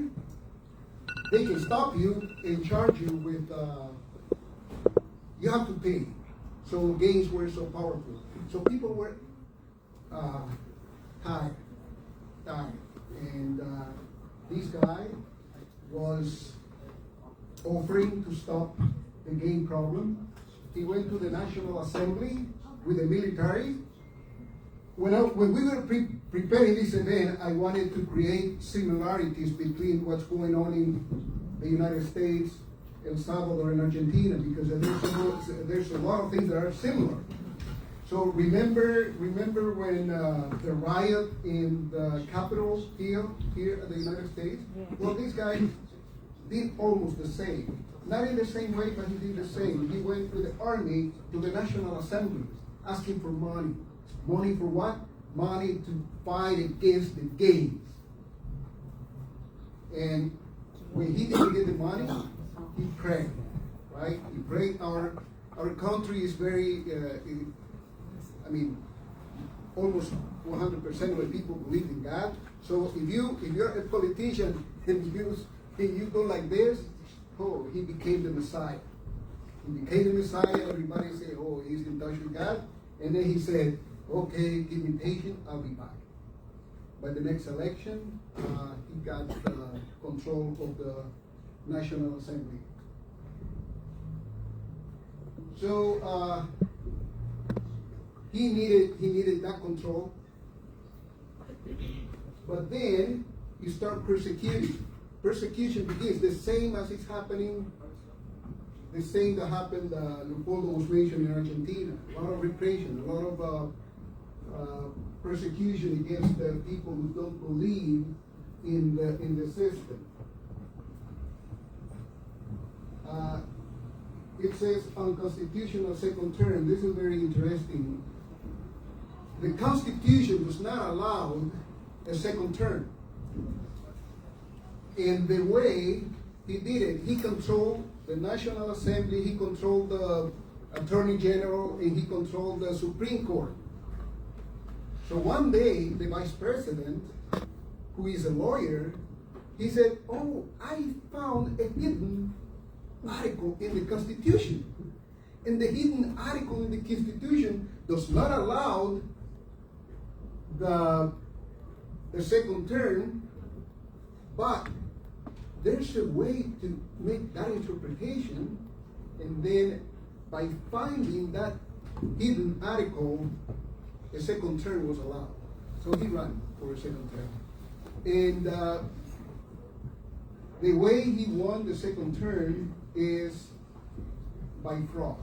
they can stop you and charge you with, you have to pay. So gangs were so powerful. So people were tired. And this guy was offering to stop the gang problem. He went to the National Assembly with the military. When we were preparing this event, I wanted to create similarities between what's going on in the United States, El Salvador, and Argentina, because there's a lot of things that are similar. So remember when the riot in the Capitol Hill here at the United States? Well, this guy did almost the same. Not in the same way, but he did the same. He went with the army to the National Assembly, asking for money. Money for what? Money to fight against the gangs. And when he didn't get the money, he prayed, right? He prayed. Our country is very, almost 100% of the people believe in God. So if you're a politician and you go like this, oh, he became the Messiah. He became the Messiah. Everybody say, oh, he's in touch with God. And then he said, okay, give me patience, I'll be back. By the next election, he got control of the National Assembly. So he needed that control. But then you start persecuting. Persecution begins the same as it's happening. The same that happened, Leopoldo was mentioned in Argentina. A lot of repression, a lot of persecution against the people who don't believe in the system. It says unconstitutional second term. This is very interesting. The Constitution does not allow a second term. And the way he did it, he controlled the National Assembly, he controlled the Attorney General, and he controlled the Supreme Court. So one day, the Vice President, who is a lawyer, he said, oh, I found a hidden article in the Constitution. And the hidden article in the Constitution does not allow the second term, but there's a way to make that interpretation, and then by finding that hidden article, a second term was allowed. So he ran for a second term. And the way he won the second term is by fraud.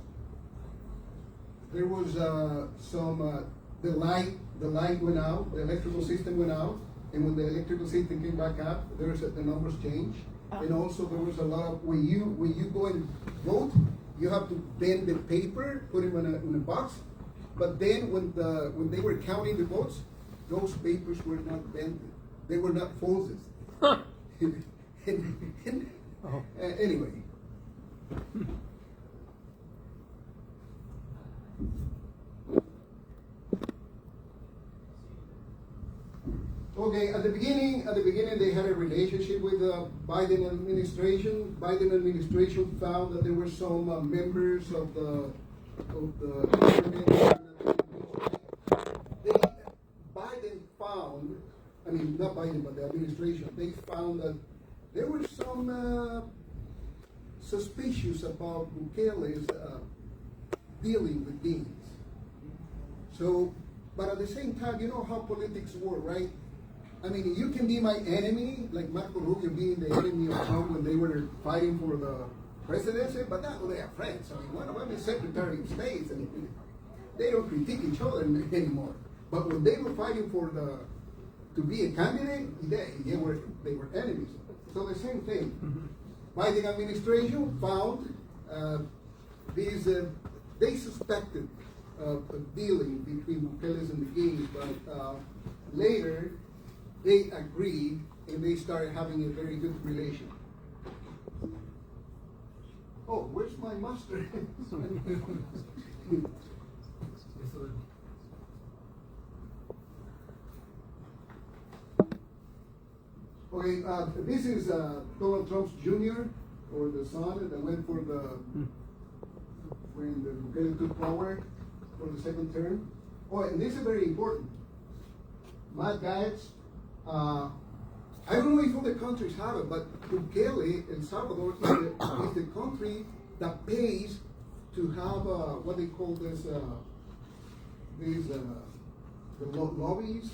There was the light went out, the electrical system went out, and when the electrical system came back up, the numbers changed. And also there was a lot of, when you go and vote, you have to bend the paper, put it in a box. But then when they were counting the votes, those papers were not bent. They were not folded. Anyway. Okay, at the beginning they had a relationship with the Biden administration. Biden administration found that there were some members of the government. Biden found, not Biden, but the administration, they found that there were some suspicious about Bukele's dealing with things. So, but at the same time, you know how politics work, right? You can be my enemy, like Marco Rubio being the enemy of Trump when they were fighting for the presidency, but now they are friends. One of them is Secretary of State, and they don't critique each other anymore. But when they were fighting to be a candidate, they were enemies. So the same thing. Biden administration found these, they suspected dealing between Bukele and the gangs, but later they agreed and they started having a very good relation. Oh, where's my mustard? Okay, this is Donald Trump's Jr. or the son that went for the when the Bukele took power for the second term. Oh, and this is very important. My guys, I don't know if other countries have it, but Bukele, El Salvador, is the country that pays to have what they call this, these lobbies.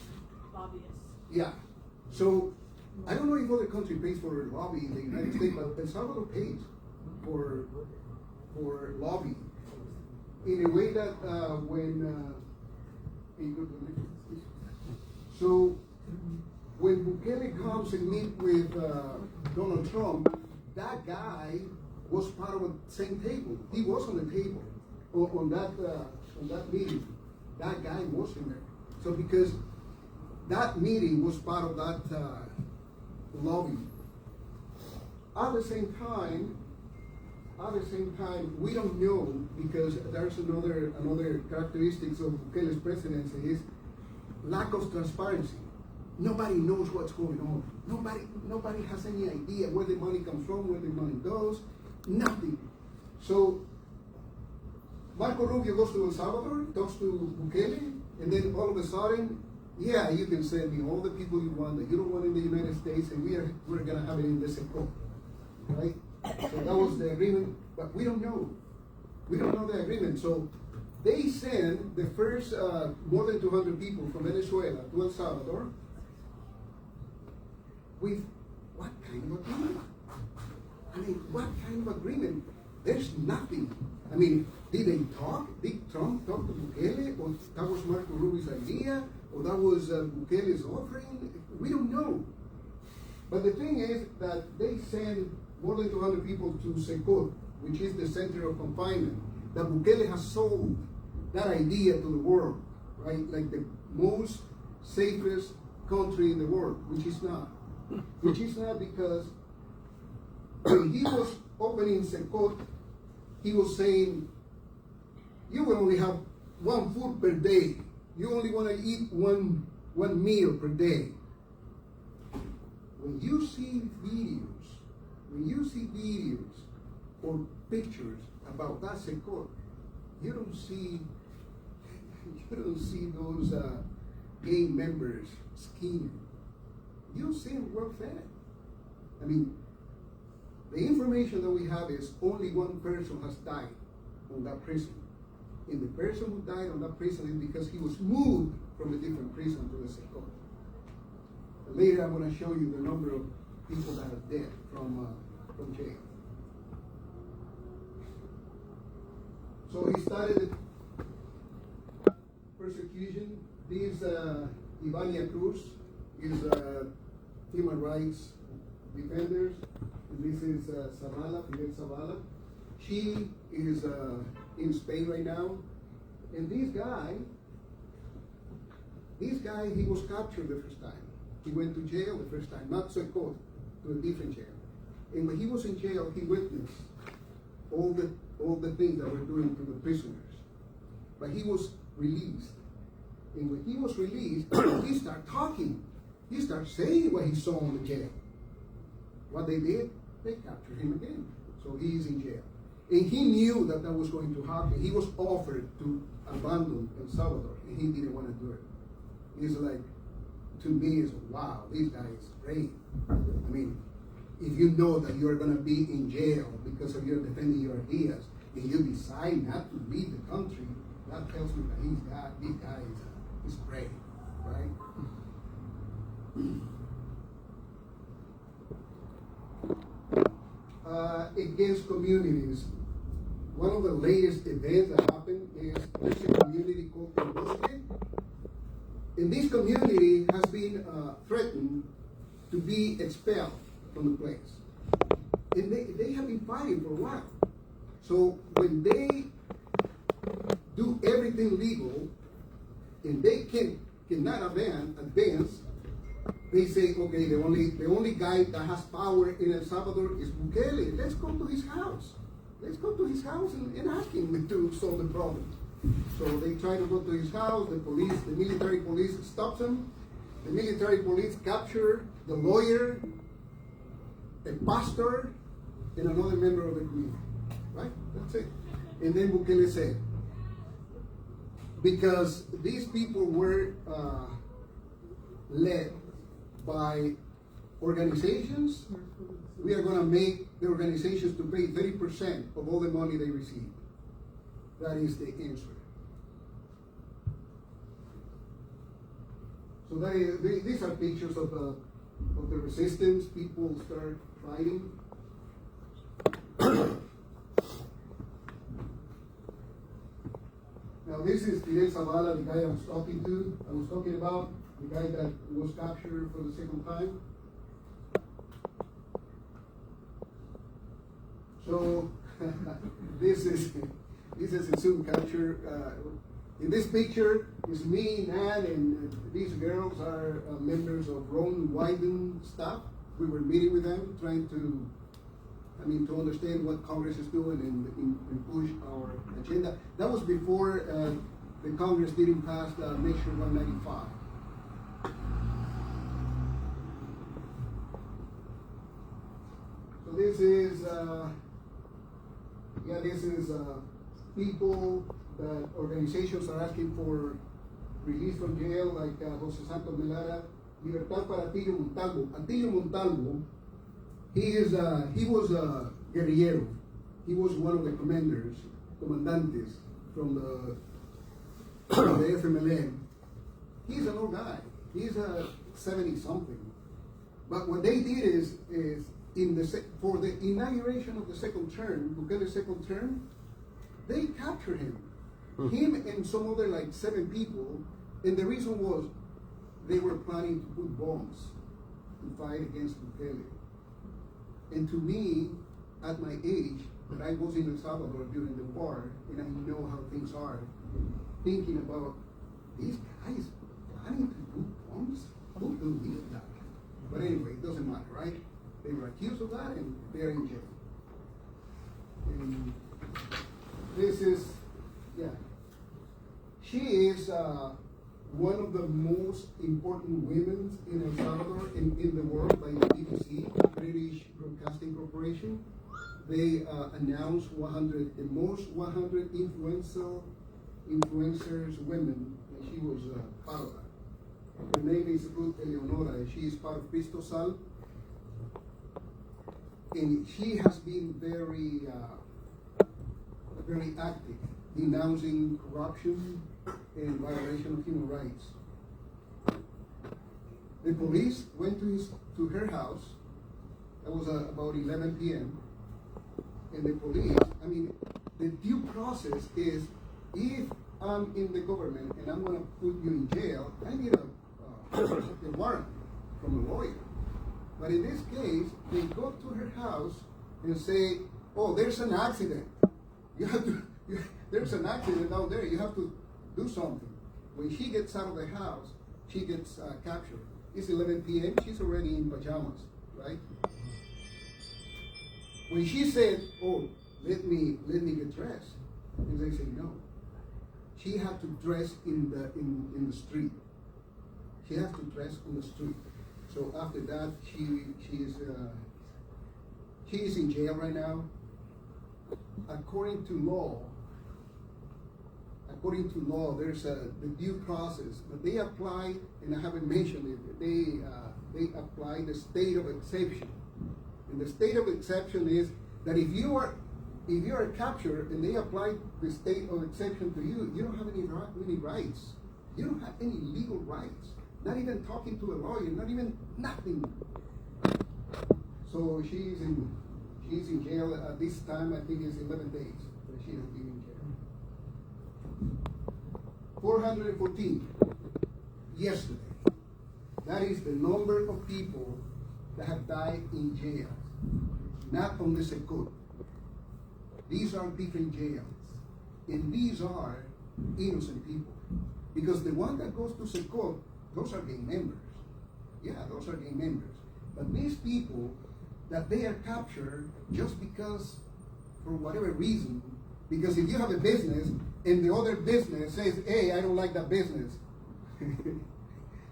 Lobbyists. Yeah. So I don't know if other country pays for a lobby in the United States, but El Salvador pays for lobby in a way that so when Bukele comes and meet with Donald Trump, that guy was part of the same table. He was on the table on that meeting. That guy was in there. So because that meeting was part of that lobby. At the same time, we don't know, because there's another characteristics of Bukele's presidency is lack of transparency. Nobody knows what's going on. Nobody has any idea where the money comes from, where the money goes. Nothing. So Marco Rubio goes to El Salvador, talks to Bukele, and then all of a sudden, yeah, you can send me all the people you want that you don't want in the United States, and we're gonna have it in the Seco, right? So that was the agreement, but we don't know. We don't know the agreement. So they send the first more than 200 people from Venezuela to El Salvador with what kind of agreement? I mean, what kind of agreement? There's nothing. I mean, did they talk? Did Trump talk to Bukele? Or that was Marco Rubio's idea? Or that was Bukele's offering? We don't know. But the thing is that they send more than 200 people to Secot, which is the center of confinement, that Bukele has sold that idea to the world, right? Like the most safest country in the world, which is not. Which is not, because when he was opening Secot, he was saying, you will only have one food per day. You only want to eat one meal per day. When you see videos or pictures about that Secot, you don't see those gang members scheming. You see them work fed. I mean, the information that we have is only one person has died on that prison. And the person who died on that prison is because he was moved from a different prison to the Secot. Later I'm going to show you the number of people that are dead from jail. So he started persecution. This Ivania Cruz is human rights defenders. And this is Fidel Zavala. She is in Spain right now. And this guy, he was captured the first time. He went to jail the first time, not Secot, to a different jail. And when he was in jail, he witnessed all the things that were doing to the prisoners. But he was released. And when he was released, he started talking. He started saying what he saw in the jail. What they did, they captured him again. So he is in jail. And he knew that that was going to happen. He was offered to abandon El Salvador, and he didn't want to do it. He's like, to me, it's wow, this guy is great. I mean, if you know that you're going to be in jail because of your defending your ideas, and you decide not to leave the country, that tells me that this guy is great, right? Against communities. One of the latest events that happened is there's a community called Bosque. And this community has been threatened to be expelled from the place. And they have been fighting for a while. So when they do everything legal and they cannot advance, they say, okay, the only guy that has power in El Salvador is Bukele. Let's go to his house. Let's go to his house and ask him to solve the problem. So they try to go to his house. The military police stops him. The military police capture the lawyer, a pastor, and another member of the community. Right? That's it. And then Bukele said, because these people were led by organizations, we are going to make the organizations to pay 30% of all the money they receive. That is the answer. So these are pictures of the resistance. People start fighting. Now this is Fidel Zavala, the guy I was talking about, the guy that was captured for the second time. So this is a Zoom capture. In this picture is me, Nan, and these girls are members of Ron Wyden staff. We were meeting with them, trying to understand what Congress is doing and push our agenda. That was before the Congress didn't pass the Mecha 195. So this is people that organizations are asking for release from jail, like Jose Santos Melara, Libertad para Atilio Montalvo. Atilio Montalvo, he was a guerrillero. He was one of the comandantes from the FMLN. He's an old guy. He's a 70-something. But what they did is for the inauguration of the second term, Bukele's second term, they captured him. Him and some other 7 people, and the reason was they were planning to put bombs to fight against Bukele. And to me, at my age, that I was in El Salvador during the war, and I know how things are, thinking about these guys planning to put bombs? Who believed that? But anyway, it doesn't matter, right? They were accused of that, and they're in jail. And this is, she is one of the most important women in El Salvador and in the world by the BBC, British Broadcasting Corporation. They announced the most 100 influencers women, and she was part of that. Her name is Ruth Eleonora, and she is part of Cristosal. And she has been very active, denouncing corruption and violation of human rights. The police went to her house. That was about 11 p.m. And the police, the due process is, if I'm in the government and I'm going to put you in jail, I need a warrant from a lawyer. But in this case, they go to her house and say, oh, there's an accident. There's an accident down there. You have to do something. When she gets out of the house, she gets captured. It's 11 p.m. She's already in pajamas, right? When she said, oh, let me get dressed, and they say no. She had to dress in the street. She has to dress on the street. So after that, she is in jail right now. According to law, there's the due process, but they apply, and I haven't mentioned it. They apply the state of exception, and the state of exception is that if you are captured and they apply the state of exception to you, you don't have any rights. You don't have any legal rights. Not even talking to a lawyer, not even nothing. So she's in jail at this time. I think it's 11 days that she has been in jail. 414 yesterday. That is the number of people that have died in jail. not on the Secot. These are different jails. And these are innocent people. Because the one that goes to Secot, those are gang members. Yeah, those are gang members. But these people that they are captured just because, for whatever reason, because if you have a business and the other business says, hey, I don't like that business,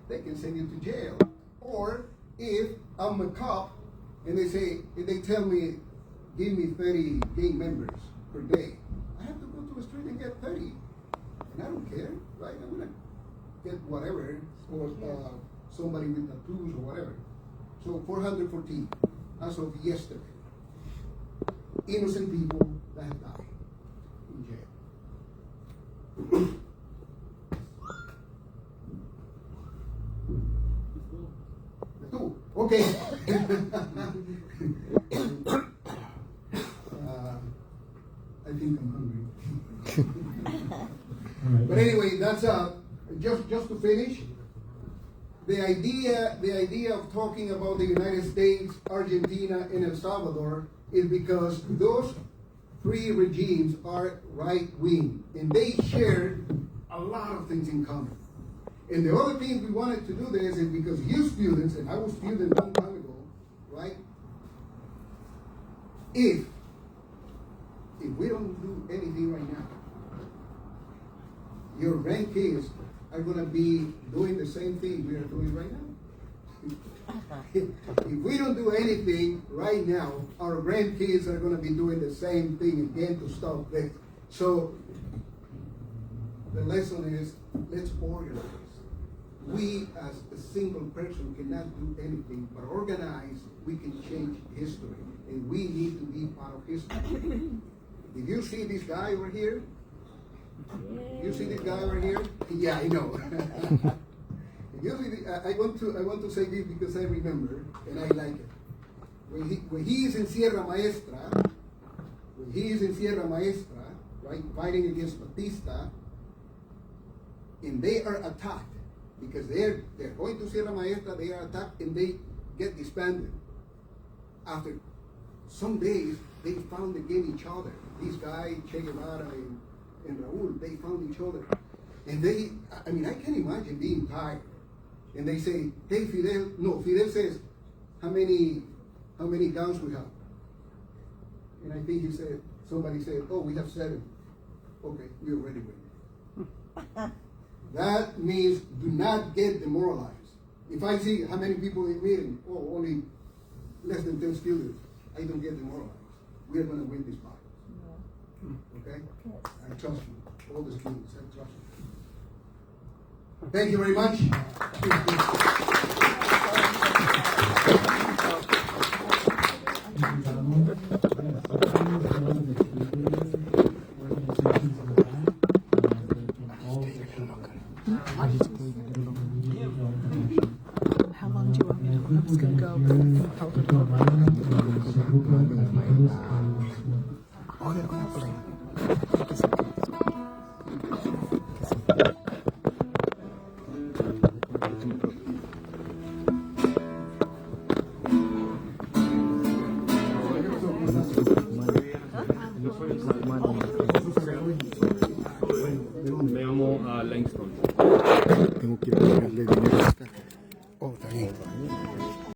they can send you to jail. Or if I'm a cop and they tell me, give me 30 gang members per day, I have to go to the street and get 30. And I don't care, right? I'm gonna get whatever, or somebody with tattoos or whatever. So 414 as of yesterday. Innocent people that have died in jail. Okay. I think I'm hungry. But anyway, that's just to finish. The idea of talking about the United States, Argentina, and El Salvador is because those three regimes are right-wing, and they share a lot of things in common. And the other thing we wanted to do this is because you students, and I was student a long time ago, right? If we don't do anything right now, your grandkids are going to be doing the same thing we are doing right now. If we don't do anything right now, our grandkids are going to be doing the same thing again to stop this. So the lesson is, let's organize. We as a single person cannot do anything, but organized, we can change history. And we need to be part of history. Did you see this guy over here? You see this guy over here? Yeah, I know. I want to say this because I remember and I like it. When he is in Sierra Maestra, right, fighting against Batista, and they are attacked because they're going to Sierra Maestra, they are attacked and they get disbanded. After some days, they found again each other. This guy, Che Guevara and Raul, they found each other. And I can imagine being tired. And they say, hey, Fidel says, how many guns we have? And I think somebody said, oh, we have 7. Okay, we already win. That means do not get demoralized. If I see how many people in meeting, oh, only less than 10 students, I don't get demoralized. We are going to win this fight. Okay? I trust you. All the students, I trust you. Thank you very much. How long do you want me to? I'm just going to go. Oh, they're going to play.